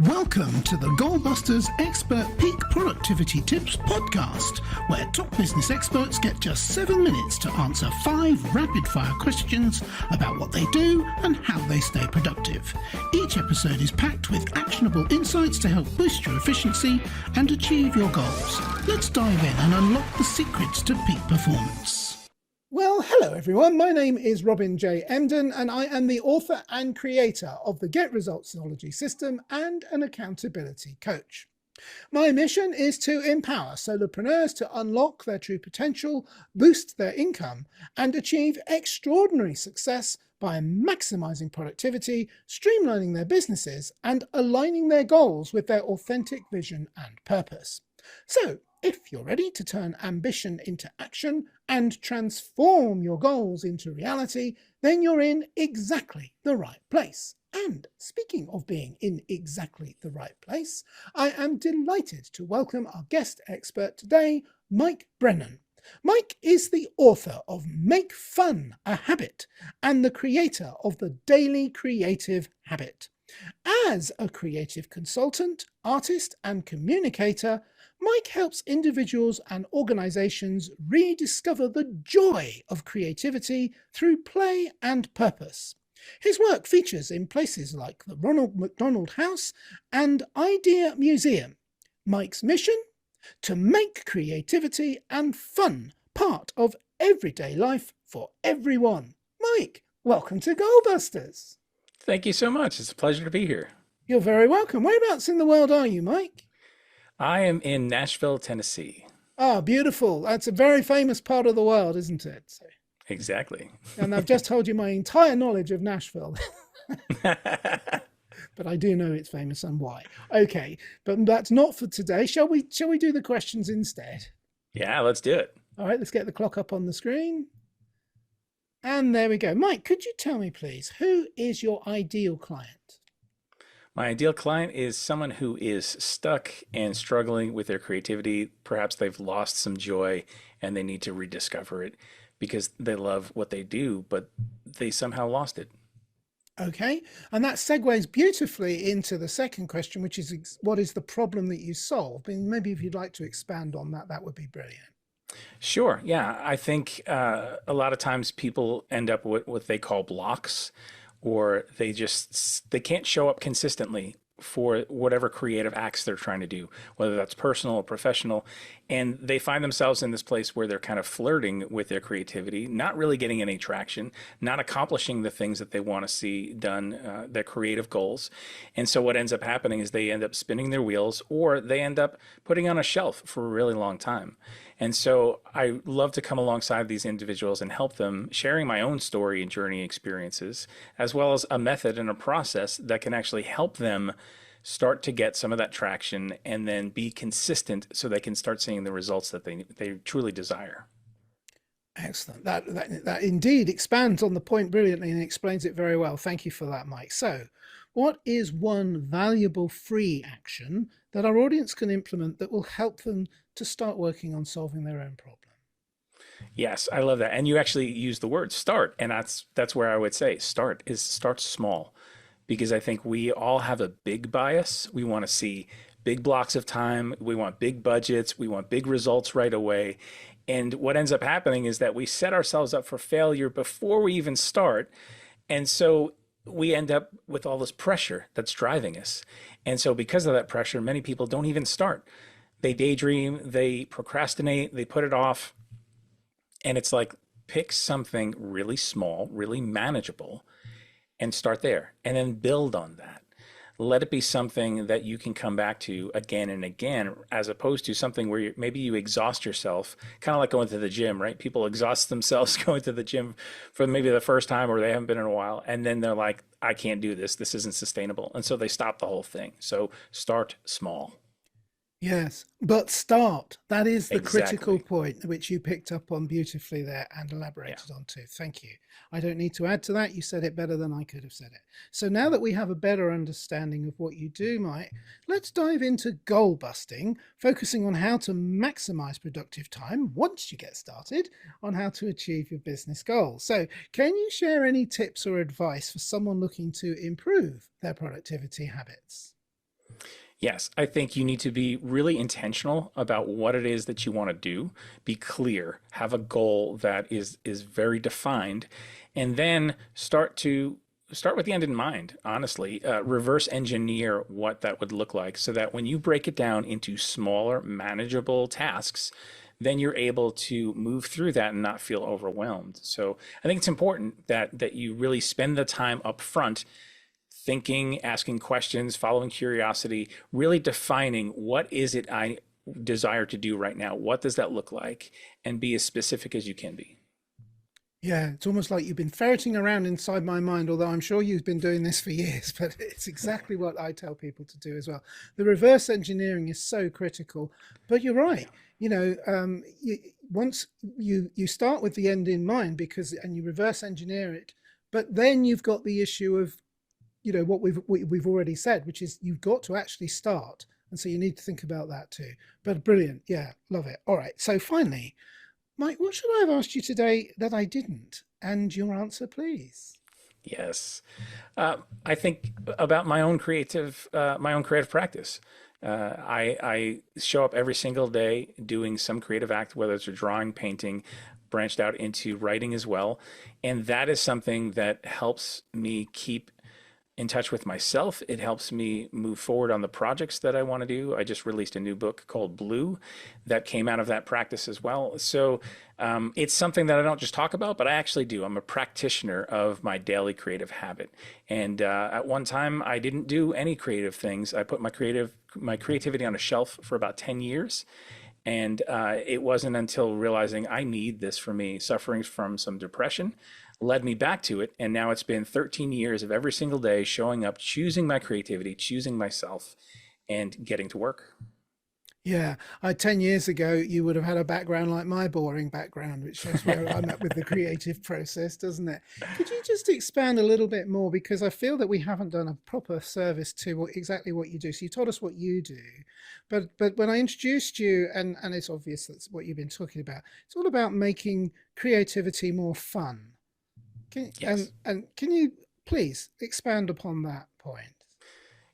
Welcome to the Goalbusters Expert Peak Productivity Tips podcast, where top business experts get just 7 minutes to answer 5 rapid-fire questions about what they do and how they stay productive. Each episode is packed with actionable insights to help boost your efficiency and achieve your goals. Let's dive in and unlock the secrets to peak performance. Well, hello everyone. My name is Robin J. Emden, and I am the author and creator of the Get Resultsology system and an accountability coach. My mission is to empower solopreneurs to unlock their true potential, boost their income, and achieve extraordinary success by maximizing productivity, streamlining their businesses, and aligning their goals with their authentic vision and purpose. So, if you're ready to turn ambition into action and transform your goals into reality, then you're in exactly the right place. And speaking of being in exactly the right place, I am delighted to welcome our guest expert today, Mike Brennan. Mike is the author of Make Fun a Habit and the creator of the Daily Creative Habit. As a creative consultant, artist, and communicator, Mike helps individuals and organizations rediscover the joy of creativity through play and purpose. His work features in places like the Ronald McDonald House and Idea Museum. Mike's mission? To make creativity and fun part of everyday life for everyone. Mike, welcome to Goalbusters. Thank you so much. It's a pleasure to be here. You're very welcome. Whereabouts in the world are you, Mike? I am in Nashville, Tennessee. Ah, beautiful. That's a very famous part of the world, isn't it? So, exactly. And I've just told you my entire knowledge of Nashville. But I do know it's famous and why. Okay, but that's not for today. Shall we do the questions instead? Yeah, let's do it. All right, let's get the clock up on the screen. And there we go. Mike, could you tell me, please, who is your ideal client? My ideal client is someone who is stuck and struggling with their creativity. Perhaps they've lost some joy and they need to rediscover it because they love what they do, but they somehow lost it. Okay, and that segues beautifully into the second question, which is what is the problem that you solve? And maybe if you'd like to expand on that, that would be brilliant. Sure. Yeah, I think a lot of times people end up with what they call blocks, or they can't show up consistently for whatever creative acts they're trying to do, whether that's personal or professional. And they find themselves in this place where they're kind of flirting with their creativity, not really getting any traction, not accomplishing the things that they want to see done, their creative goals. And so what ends up happening is they end up spinning their wheels, or they end up putting on a shelf for a really long time. And so I love to come alongside these individuals and help them, sharing my own story and journey experiences, as well as a method and a process that can actually help them start to get some of that traction and then be consistent so they can start seeing the results that they truly desire. Excellent. That indeed expands on the point brilliantly and explains it very well. Thank you for that, Mike. So, what is one valuable free action that our audience can implement that will help them to start working on solving their own problem? Yes, I love that. And you actually use the word start. And that's where I would say start small, because I think we all have a big bias. We want to see big blocks of time. We want big budgets. We want big results right away. And what ends up happening is that we set ourselves up for failure before we even start. And so we end up with all this pressure that's driving us. And so because of that pressure, many people don't even start. They daydream, they procrastinate, they put it off. And it's like, pick something really small, really manageable, and start there, and then build on that. Let it be something that you can come back to again and again, as opposed to something where maybe you exhaust yourself, kind of like going to the gym, right? People exhaust themselves going to the gym for maybe the first time, or they haven't been in a while. And then they're like, I can't do this. This isn't sustainable. And so they stop the whole thing. So start small. Yes, but start. That is the Exactly. critical point, which you picked up on beautifully there and elaborated on too. Thank you. I don't need to add to that. You said it better than I could have said it. So now that we have a better understanding of what you do, Mike, let's dive into goal busting, focusing on how to maximize productive time once you get started on how to achieve your business goals. So can you share any tips or advice for someone looking to improve their productivity habits? Yes, I think you need to be really intentional about what it is that you want to do. Be clear, have a goal that is very defined, and then start with the end in mind. Honestly, reverse engineer what that would look like, so that when you break it down into smaller, manageable tasks, then you're able to move through that and not feel overwhelmed. So I think it's important that you really spend the time up front thinking, asking questions, following curiosity, really defining what is it I desire to do right now? What does that look like? And be as specific as you can be. Yeah, it's almost like you've been ferreting around inside my mind, although I'm sure you've been doing this for years, but it's exactly what I tell people to do as well. The reverse engineering is so critical, but you're right. Once you start with the end in mind and you reverse engineer it, but then you've got the issue of, what we've already said, which is you've got to actually start. And so you need to think about that too. But brilliant. Yeah, love it. All right. So finally, Mike, what should I have asked you today that I didn't? And your answer, please. Yes, I think about my own creative practice. I show up every single day doing some creative act, whether it's a drawing, painting, branched out into writing as well, and that is something that helps me keep in touch with myself. It helps me move forward on the projects that I want to do. I just released a new book called Blue that came out of that practice as well. So it's something that I don't just talk about, but I actually do. I'm a practitioner of my daily creative habit. And at one time, I didn't do any creative things. I put my creativity on a shelf for about 10 years. And it wasn't until realizing I need this for me, suffering from some depression, led me back to it. And now it's been 13 years of every single day showing up, choosing my creativity, choosing myself, and getting to work. Yeah, 10 years ago, you would have had a background like my boring background, which shows where I'm at with the creative process, doesn't it? Could you just expand a little bit more? Because I feel that we haven't done a proper service to exactly what you do. So you told us what you do, but when I introduced you, and it's obvious that's what you've been talking about, it's all about making creativity more fun. Yes. And can you please expand upon that point?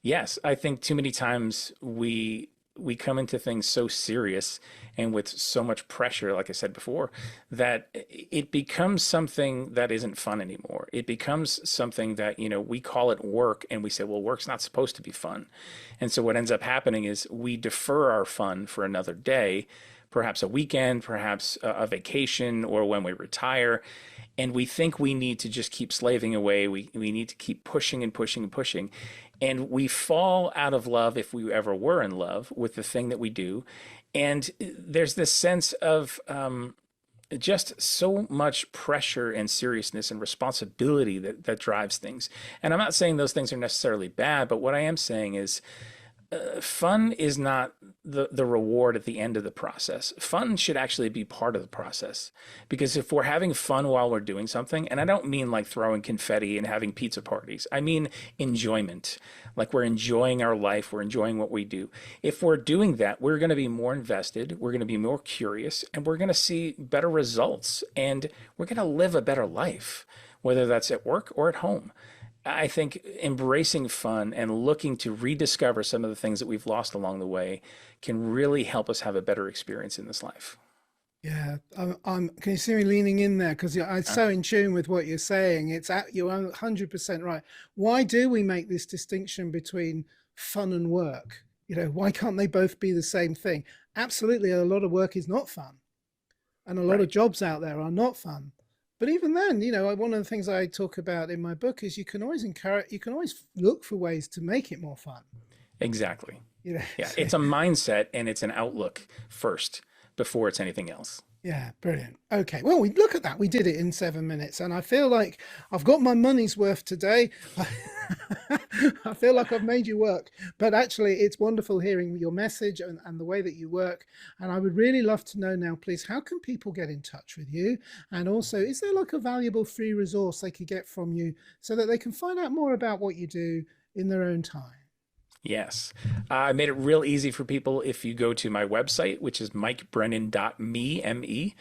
Yes, I think too many times we come into things so serious and with so much pressure, like I said before, that it becomes something that isn't fun anymore. It becomes something that, we call it work and we say, well, work's not supposed to be fun. And so what ends up happening is we defer our fun for another day, perhaps a weekend, perhaps a vacation, or when we retire. And we think we need to just keep slaving away. We need to keep pushing and pushing and pushing. And we fall out of love, if we ever were in love, with the thing that we do. And there's this sense of just so much pressure and seriousness and responsibility that drives things. And I'm not saying those things are necessarily bad, but what I am saying is fun is not the reward at the end of the process. Fun should actually be part of the process. Because if we're having fun while we're doing something, and I don't mean like throwing confetti and having pizza parties, I mean enjoyment. Like we're enjoying our life, we're enjoying what we do. If we're doing that, we're going to be more invested, we're going to be more curious, and we're going to see better results, and we're going to live a better life, whether that's at work or at home. I think embracing fun and looking to rediscover some of the things that we've lost along the way can really help us have a better experience in this life. Yeah, can you see me leaning in there? Because I'm so in tune with what you're saying. You're 100% right. Why do we make this distinction between fun and work? Why can't they both be the same thing? Absolutely, a lot of work is not fun, and a lot of Right. jobs out there are not fun. But even then, one of the things I talk about in my book is you can always look for ways to make it more fun. Exactly. Yeah. So, It's a mindset and it's an outlook first before it's anything else. yeah, brilliant. Okay, well, we look at that. We did it in 7 minutes, and I feel like I've got my money's worth today. I feel like I've made you work, but actually, it's wonderful hearing your message and the way that you work. And I would really love to know now, please, how can people get in touch with you? And also, is there like a valuable free resource they could get from you so that they can find out more about what you do in their own time? Yes. I made it real easy for people. If you go to my website, which is mikebrennan.me, M-E,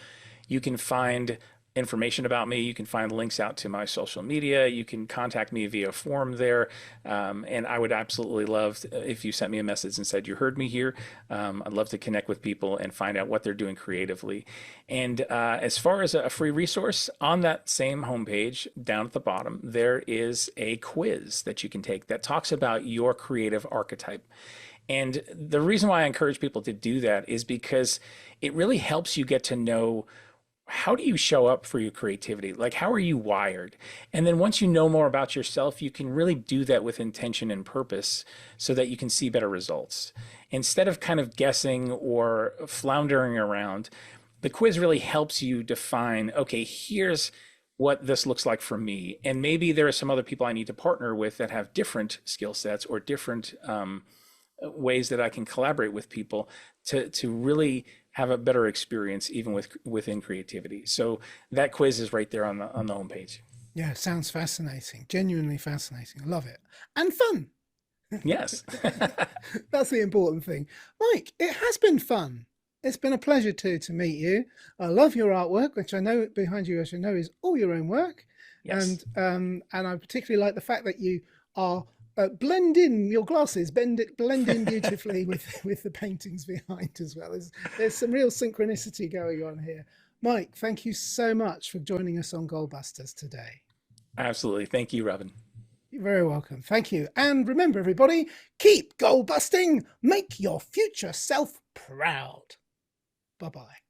you can find information about me. You can find links out to my social media. You can contact me via form there. And I would absolutely love if you sent me a message and said you heard me here. I'd love to connect with people and find out what they're doing creatively. And as far as a free resource, on that same homepage down at the bottom, there is a quiz that you can take that talks about your creative archetype. And the reason why I encourage people to do that is because it really helps you get to know, how do you show up for your creativity? Like, how are you wired? And then once you know more about yourself, you can really do that with intention and purpose so that you can see better results. Instead of kind of guessing or floundering around, the quiz really helps you define, okay, here's what this looks like for me. And maybe there are some other people I need to partner with that have different skill sets or different ways that I can collaborate with people to really have a better experience even within creativity. So that quiz is right there on the homepage. Yeah, it sounds fascinating. Genuinely fascinating. I love it. And fun. Yes. That's the important thing. Mike, it has been fun. It's been a pleasure to meet you. I love your artwork, which I know behind you, as you know, is all your own work. Yes. And I particularly like the fact that you are blend in your glasses, blend in beautifully with the paintings behind as well. There's some real synchronicity going on here. Mike, thank you so much for joining us on Goalbusters today. Absolutely. Thank you, Robin. You're very welcome. Thank you. And remember, everybody, keep goal busting. Make your future self proud. Bye-bye.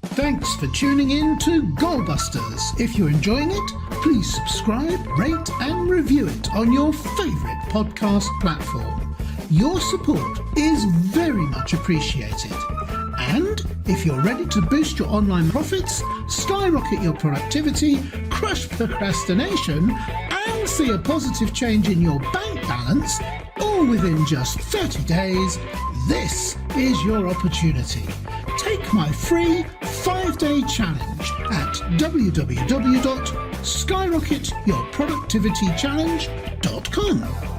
Thanks for tuning in to Goalbusters. If you're enjoying it, please subscribe, rate and review it on your favourite podcast platform. Your support is very much appreciated. And if you're ready to boost your online profits, skyrocket your productivity, crush procrastination and see a positive change in your bank balance, all within just 30 days, this is your opportunity. Take my free 5-day challenge at www.skyrocketyourproductivitychallenge.com.